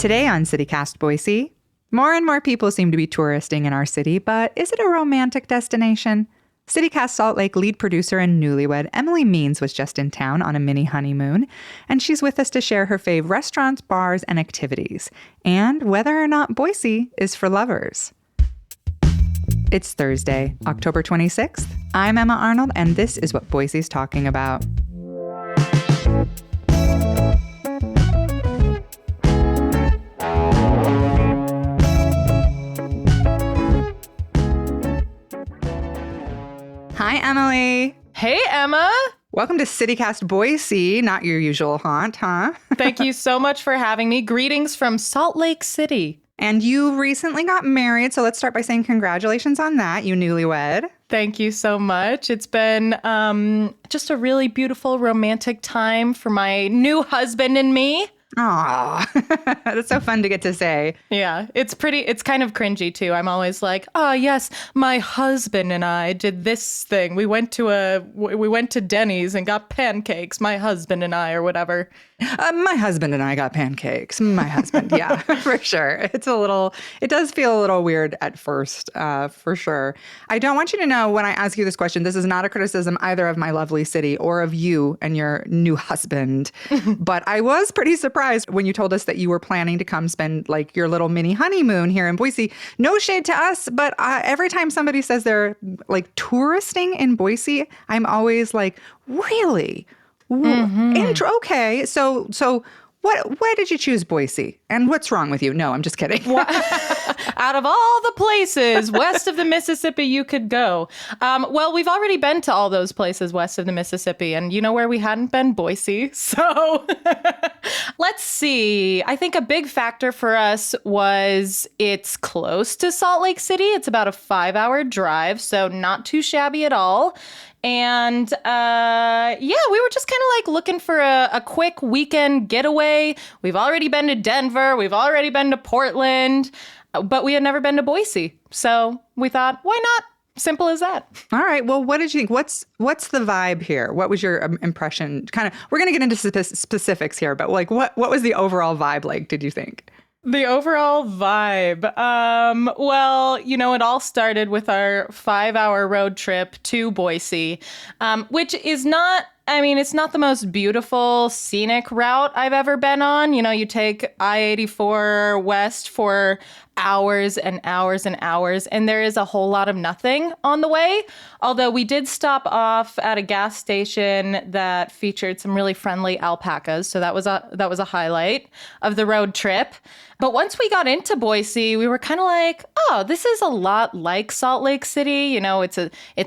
Today on CityCast Boise, more and more people seem to be touristing in our city, but is it a romantic destination? CityCast Salt Lake lead producer and newlywed Emily Means was just in town on a mini honeymoon, and she's with us to share her fave restaurants, bars, and activities, and whether or not Boise is for lovers. It's Thursday, October 26th. I'm Emma Arnold, and this is what Boise's talking about. Hi, Emily. Hey, Emma. Welcome to CityCast Boise, not your usual haunt, huh? Thank you so much for having me. Greetings from Salt Lake City. And you recently got married, so let's start by saying congratulations on that, you newlywed. Thank you so much. It's been just a really beautiful, romantic time for my new husband and me. Aw, that's so fun to get to say. Yeah, it's kind of cringy too. I'm always like, oh yes, my husband and I did this thing. We went to Denny's and got pancakes, my husband and I, or whatever. My husband and I got pancakes. My husband, yeah, for sure. It does feel a little weird at first, for sure. I don't want you to know when I ask you this question, this is not a criticism either of my lovely city or of you and your new husband. But I was pretty surprised when you told us that you were planning to come spend like your little mini honeymoon here in Boise. No shade to us, but every time somebody says they're like touristing in Boise, I'm always like, really? Okay, so why did you choose Boise? And what's wrong with you? No, I'm just kidding. Out of all the places west of the Mississippi you could go. Well, we've already been to all those places west of the Mississippi. And you know where we hadn't been? Boise. So let's see. I think a big factor for us was it's close to Salt Lake City. It's about a 5-hour drive, so not too shabby at all. And we were just kind of like looking for a quick weekend getaway. We've already been to Denver. We've already been to Portland, but we had never been to Boise. So we thought, why not? Simple as that. All right. Well, what did you think? What's the vibe here? What was your impression? We're going to get into specifics here, but like what was the overall vibe like, did you think? The overall vibe. Well, it all started with our 5-hour road trip to Boise, which is not, it's not the most beautiful scenic route I've ever been on. You take I-84 west for hours and hours and hours, and there is a whole lot of nothing on the way. Although we did stop off at a gas station that featured some really friendly alpacas, so that was a highlight of the road trip. But once we got into Boise, we were kind of like, oh, this is a lot like Salt Lake City. It's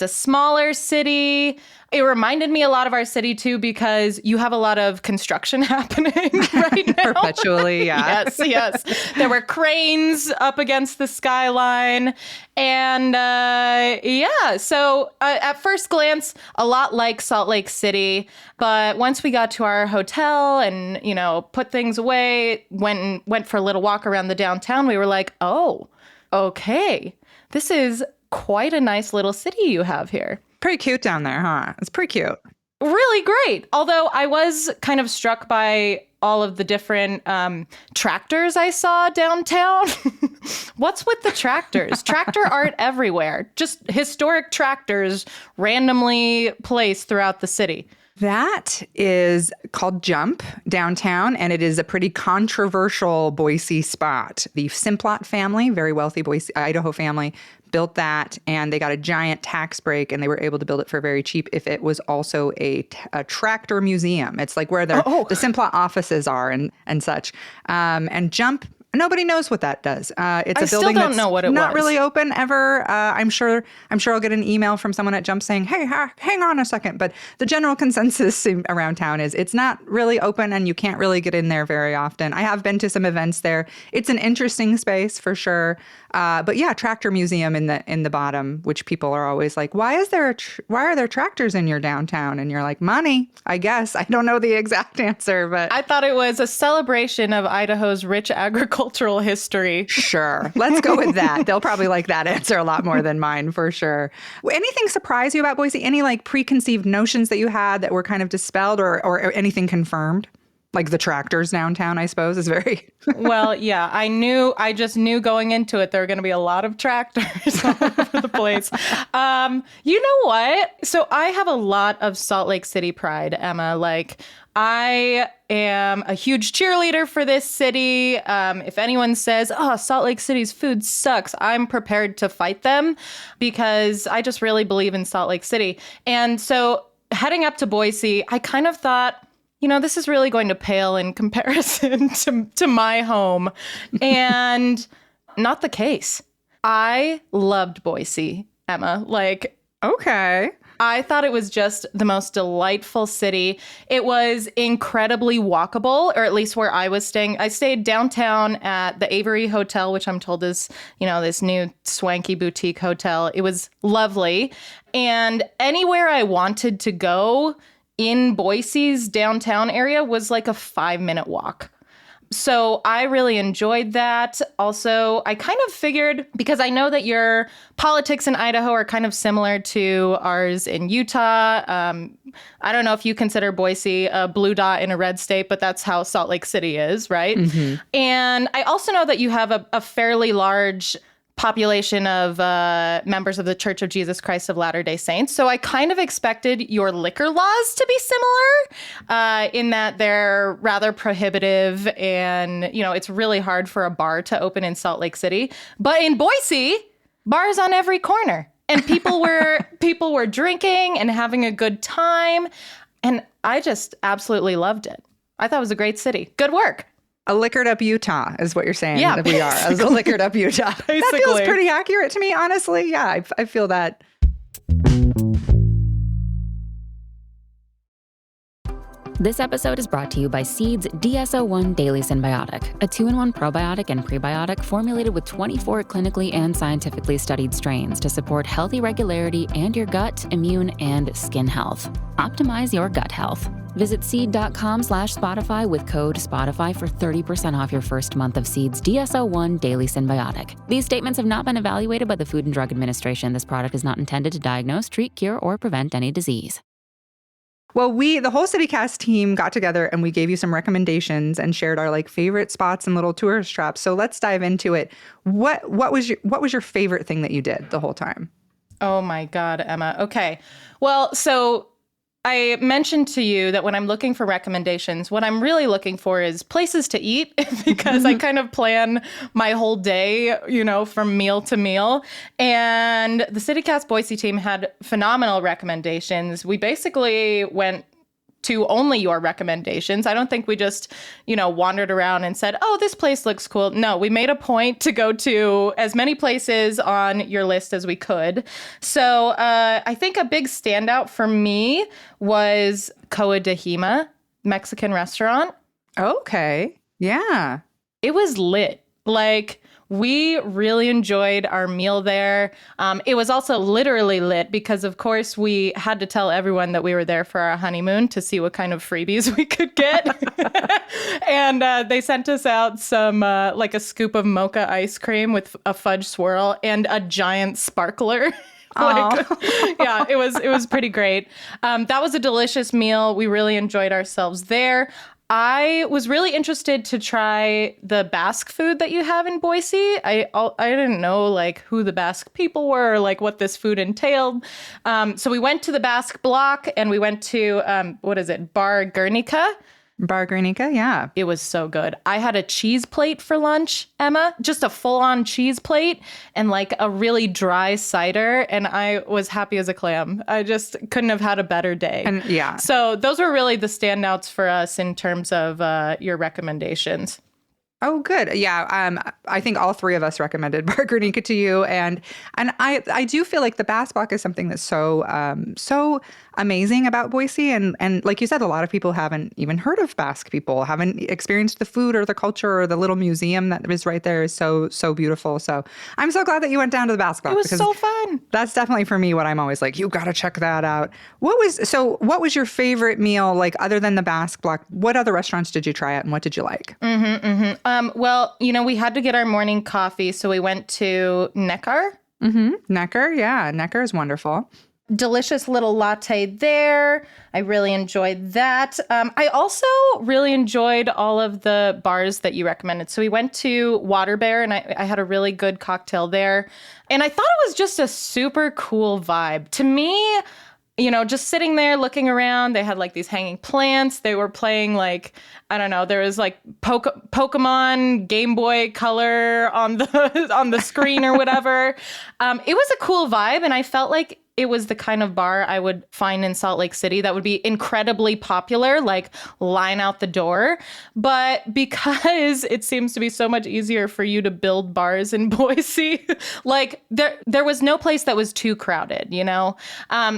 a smaller city. It reminded me a lot of our city, too, because you have a lot of construction happening right now. Perpetually, yeah. Yes. There were cranes up against the skyline. And so at first glance, a lot like Salt Lake City. But once we got to our hotel and, put things away, went for a little walk around the downtown, we were like, oh, okay, this is quite a nice little city you have here. Pretty cute down there, huh? It's pretty cute. Really great. Although I was kind of struck by all of the different tractors I saw downtown. What's with the tractors? Tractor art everywhere. Just historic tractors randomly placed throughout the city. That is called Jump downtown, and it is a pretty controversial Boise spot. The Simplot family, very wealthy Boise, Idaho family, built that, and they got a giant tax break, and they were able to build it for very cheap if it was also a tractor museum. It's like where the Simplot offices are and such. And Jump, nobody knows what that does. It's a building that's not really open ever. I'm sure I'll get an email from someone at Jump saying, hey, hang on a second. But the general consensus around town is it's not really open and you can't really get in there very often. I have been to some events there. It's an interesting space for sure. But yeah, tractor museum in the bottom, which people are always like, why are there tractors in your downtown? And you're like, money, I guess. I don't know the exact answer, but I thought it was a celebration of Idaho's rich agricultural history. Sure. Let's go with that. They'll probably like that answer a lot more than mine, for sure. Anything surprise you about Boise? Any like preconceived notions that you had that were kind of dispelled or anything confirmed? Like the tractors downtown, I suppose, is very. Well, yeah, I just knew going into it, there were going to be a lot of tractors all over the place. You know what? So I have a lot of Salt Lake City pride, Emma. Like, I am a huge cheerleader for this city. If anyone says, oh, Salt Lake City's food sucks, I'm prepared to fight them because I just really believe in Salt Lake City. And so heading up to Boise, I kind of thought, this is really going to pale in comparison to my home. And not the case. I loved Boise, Emma. Like, Okay. I thought it was just the most delightful city. It was incredibly walkable, or at least where I was staying. I stayed downtown at the Avery Hotel, which I'm told is, this new swanky boutique hotel. It was lovely. And anywhere I wanted to go in Boise's downtown area was like a 5-minute walk. So I really enjoyed that. Also, I kind of figured, because I know that your politics in Idaho are kind of similar to ours in Utah. I don't know if you consider Boise a blue dot in a red state, but that's how Salt Lake City is, right? Mm-hmm. And I also know that you have a fairly large population of members of the Church of Jesus Christ of Latter-day Saints. So I kind of expected your liquor laws to be similar in that they're rather prohibitive and, it's really hard for a bar to open in Salt Lake City. But in Boise, bars on every corner. And people were drinking and having a good time. And I just absolutely loved it. I thought it was a great city. Good work. A liquored up Utah is what you're saying. Yeah, that we are as a liquored up Utah. Basically. That feels pretty accurate to me, honestly. Yeah, I feel that. This episode is brought to you by Seed's DSO1 Daily Symbiotic, a 2-in-1 probiotic and prebiotic formulated with 24 clinically and scientifically studied strains to support healthy regularity and your gut, immune, and skin health. Optimize your gut health. Visit seed.com/Spotify with code Spotify for 30% off your first month of Seed's DSO1 Daily Symbiotic. These statements have not been evaluated by the Food and Drug Administration. This product is not intended to diagnose, treat, cure, or prevent any disease. Well, the whole CityCast team got together and we gave you some recommendations and shared our favorite spots and little tourist traps. So let's dive into it. What was your favorite thing that you did the whole time? Oh my God, Emma. Okay. Well, so I mentioned to you that when I'm looking for recommendations, what I'm really looking for is places to eat because I kind of plan my whole day, from meal to meal. And the CityCast Boise team had phenomenal recommendations. We basically went to only your recommendations. I don't think we just, wandered around and said, oh, this place looks cool. No, we made a point to go to as many places on your list as we could. So I think a big standout for me was Coa de Hima, Mexican restaurant. Okay. Yeah. It was lit. We really enjoyed our meal there. It was also literally lit because, of course, we had to tell everyone that we were there for our honeymoon to see what kind of freebies we could get. And they sent us out some, a scoop of mocha ice cream with a fudge swirl and a giant sparkler. Yeah, it was pretty great. That was a delicious meal. We really enjoyed ourselves there. I was really interested to try the Basque food that you have in Boise. I didn't know who the Basque people were or what this food entailed. So we went to the Basque Block and we went to Bar Guernica. Bar Guernica, yeah. It was so good. I had a cheese plate for lunch, Emma, just a full-on cheese plate and a really dry cider. And I was happy as a clam. I just couldn't have had a better day. And yeah. So those were really the standouts for us in terms of your recommendations. Oh, good. Yeah. I think all three of us recommended Bar Guernica to you. And I do feel like the Basque Block is something that's so amazing about Boise. And like you said, a lot of people haven't even heard of Basque people, haven't experienced the food or the culture or the little museum that is right there is so beautiful. So I'm so glad that you went down to the Basque Block. It was so fun. That's definitely for me what I'm always like, you got to check that out. What was your favorite meal, other than the Basque Block? What other restaurants did you try at and what did you like? Well, we had to get our morning coffee, so we went to Neckar. Mm-hmm. Neckar, yeah. Neckar is wonderful. delicious little latte there. I really enjoyed that. I also really enjoyed all of the bars that you recommended. So we went to Water Bear, and I had a really good cocktail there. And I thought it was just a super cool vibe. To me, just sitting there looking around, they had like these hanging plants. They were playing like, I don't know, there was like Pokemon Game Boy Color on the screen or whatever. It was a cool vibe, and I felt like it was the kind of bar I would find in Salt Lake City that would be incredibly popular, like line out the door. But because it seems to be so much easier for you to build bars in Boise, like there was no place that was too crowded,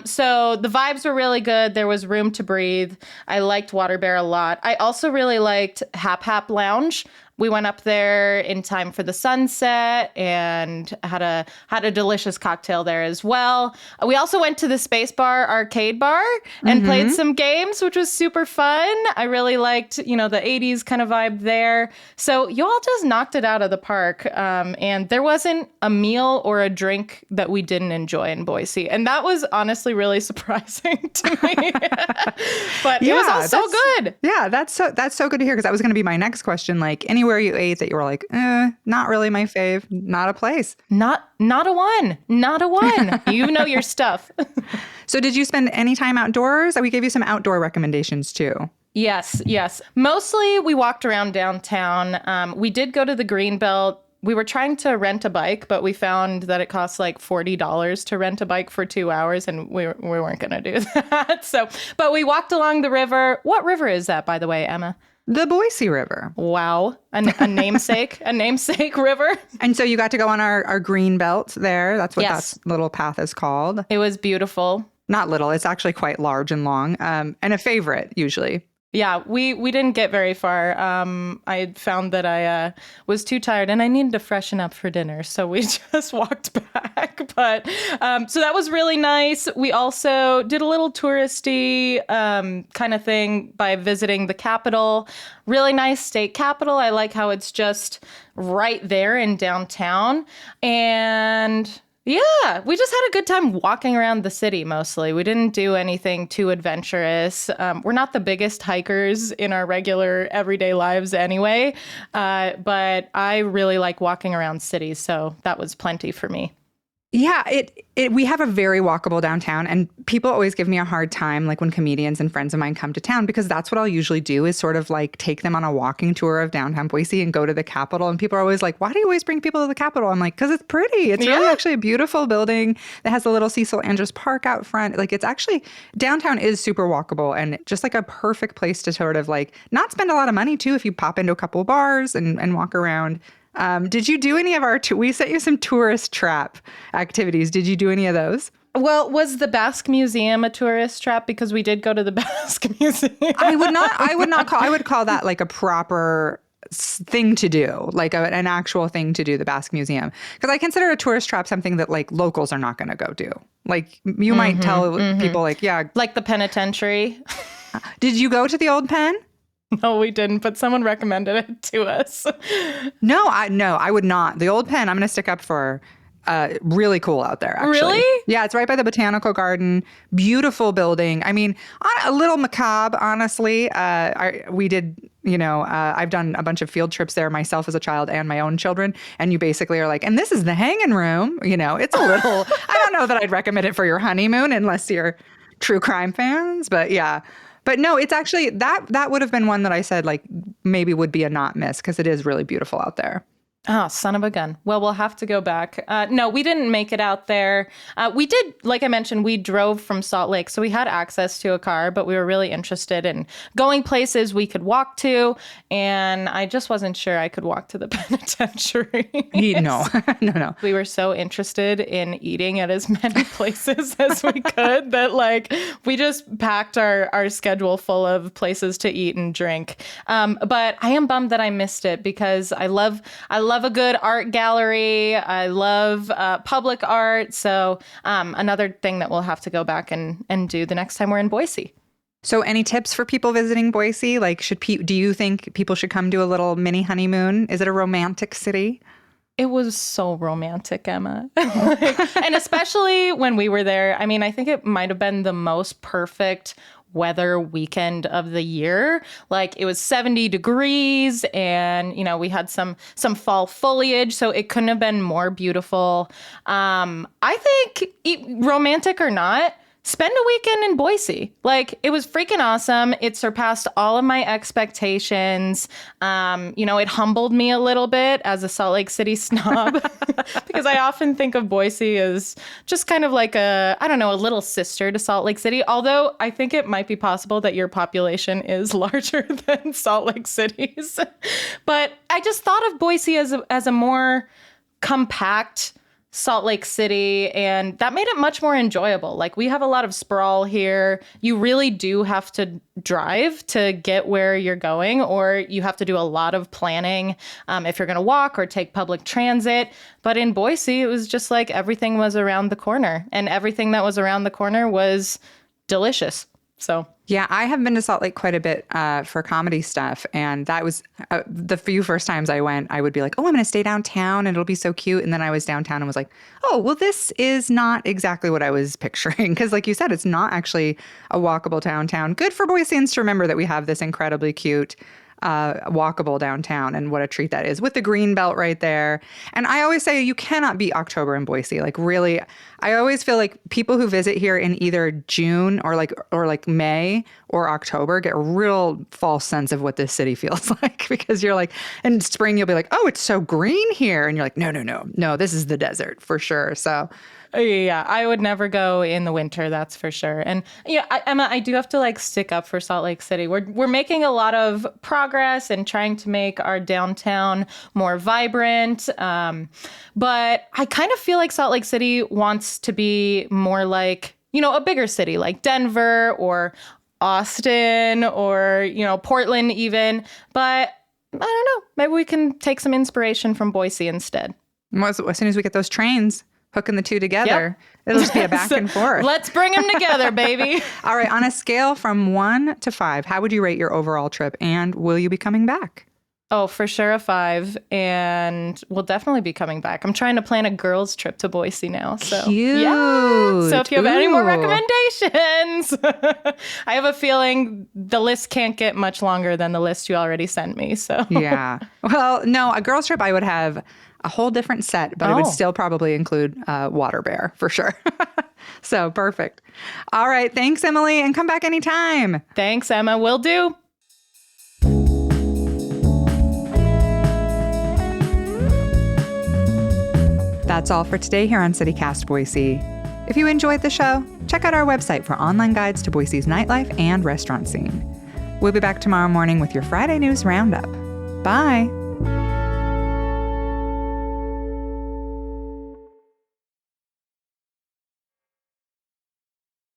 So the vibes were really good. There was room to breathe. I liked Water Bear a lot. I also really liked Hap Hap Lounge. We went up there in time for the sunset and had a delicious cocktail there as well. We also went to the Space Bar arcade bar and played some games, which was super fun. I really liked, the 80s kind of vibe there. So you all just knocked it out of the park. And there wasn't a meal or a drink that we didn't enjoy in Boise. And that was honestly really surprising to me. But it was all so good. Yeah, that's so good to hear, because that was going to be my next question. Like, anywhere you ate that you were like, not really my fave, not a place. Not a one. You know your stuff. So did you spend any time outdoors? We gave you some outdoor recommendations too. Yes. Mostly we walked around downtown. We did go to the Greenbelt. We were trying to rent a bike, but we found that it costs like $40 to rent a bike for 2 hours, and we weren't going to do that. But we walked along the river. What river is that, by the way, Emma? The Boise River. Wow. A namesake river. And so you got to go on our green belt there. That's what that little path is called. It was beautiful. Not little. It's actually quite large and long, and a favorite usually. Yeah, we didn't get very far. I found that I was too tired and I needed to freshen up for dinner. So we just walked back. But so that was really nice. We also did a little touristy kind of thing by visiting the Capitol. Really nice state capitol. I like how it's just right there in downtown. And yeah, we just had a good time walking around the city mostly. We didn't do anything too adventurous. We're not the biggest hikers in our regular everyday lives anyway, but I really like walking around cities, so that was plenty for me. Yeah, we have a very walkable downtown, and people always give me a hard time, like when comedians and friends of mine come to town, because that's what I'll usually do is sort of like take them on a walking tour of downtown Boise and go to the Capitol. And people are always like, why do you always bring people to the Capitol? I'm like, because it's pretty. It's really actually a beautiful building that has a little Cecil Andrews Park out front. Like, it's actually, downtown is super walkable and just like a perfect place to sort of like not spend a lot of money too if you pop into a couple of bars and walk around. Did you do any of we sent you some tourist trap activities. Did you do any of those? Well, was the Basque Museum a tourist trap? Because we did go to the Basque Museum. I would call that like a proper thing to do, like an actual thing to do, the Basque Museum. Because I consider a tourist trap something that like locals are not going to go do. Like you might tell people like, yeah. Like the penitentiary. Did you go to the old pen? No, we didn't, but someone recommended it to us. No, I would not. The old pen, I'm going to stick up for. Really cool out there, actually. Really? Yeah, it's right by the Botanical Garden. Beautiful building. I mean, a little macabre, honestly. We did, I've done a bunch of field trips there myself as a child and my own children. And you basically are like, and this is the hanging room. It's a little, I don't know that I'd recommend it for your honeymoon unless you're true crime fans. But yeah. But no, it's actually, that would have been one that I said like maybe would be a not miss because it is really beautiful out there. Oh, son of a gun. Well, we'll have to go back. No, we didn't make it out there. We did, like I mentioned, we drove from Salt Lake, so we had access to a car, but we were really interested in going places we could walk to, and I just wasn't sure I could walk to the penitentiary. No. We were so interested in eating at as many places as we could that, like, we just packed our schedule full of places to eat and drink. But I am bummed that I missed it because I love a good art gallery. I love public art. So another thing that we'll have to go back and do the next time we're in Boise. So any tips for people visiting Boise? Like, do you think people should come do a little mini honeymoon? Is it a romantic city? It was so romantic, Emma. And especially when we were there, I mean, I think it might have been the most perfect weather weekend of the year. Like it was 70 degrees and, you know, we had some fall foliage, so it couldn't have been more beautiful. I think, romantic or not, spend a weekend in Boise. Like, it was freaking awesome. It surpassed all of my expectations. You know, it humbled me a little bit as a Salt Lake City snob because I often think of Boise as just kind of like a little sister to Salt Lake City. Although I think it might be possible that your population is larger than Salt Lake City's. But I just thought of Boise as a more compact Salt Lake City, and that made it much more enjoyable. Like, we have a lot of sprawl here. You really do have to drive to get where you're going, or you have to do a lot of planning if you're going to walk or take public transit. But in Boise, it was just like everything was around the corner, and everything that was around the corner was delicious. So yeah, I have been to Salt Lake quite a bit for comedy stuff. And that was the few first times I went, I would be like, oh, I'm going to stay downtown and it'll be so cute. And then I was downtown and was like, oh, well, this is not exactly what I was picturing. Because like you said, it's not actually a walkable downtown. Good for Boiseans to remember that we have this incredibly cute walkable downtown, and what a treat that is with the green belt right there. And I always say you cannot beat October in Boise. Like, really, I always feel like people who visit here in either June or like May or October get a real false sense of what this city feels like, because you're like, in spring you'll be like, oh, it's so green here, and you're like, no, this is the desert for sure. So yeah, I would never go in the winter, that's for sure. And yeah, Emma, I do have to like stick up for Salt Lake City. We're making a lot of progress and trying to make our downtown more vibrant. But I kind of feel like Salt Lake City wants to be more like, you know, a bigger city like Denver or Austin or, you know, Portland even. But I don't know, maybe we can take some inspiration from Boise instead. As soon as we get those trains hooking the two together, It'll just be a back and forth. Let's bring them together, baby. All right. On a scale from 1 to 5, how would you rate your overall trip? And will you be coming back? Oh, for sure a 5. And we'll definitely be coming back. I'm trying to plan a girls' trip to Boise now. So cute. Yeah. So if you have any more recommendations, I have a feeling the list can't get much longer than the list you already sent me. So yeah. Well, no, a girls' trip I would have a whole different set, but it would still probably include water bear for sure. So perfect. All right. Thanks, Emily. And come back anytime. Thanks, Emma. Will do. That's all for today here on CityCast Boise. If you enjoyed the show, check out our website for online guides to Boise's nightlife and restaurant scene. We'll be back tomorrow morning with your Friday News Roundup. Bye.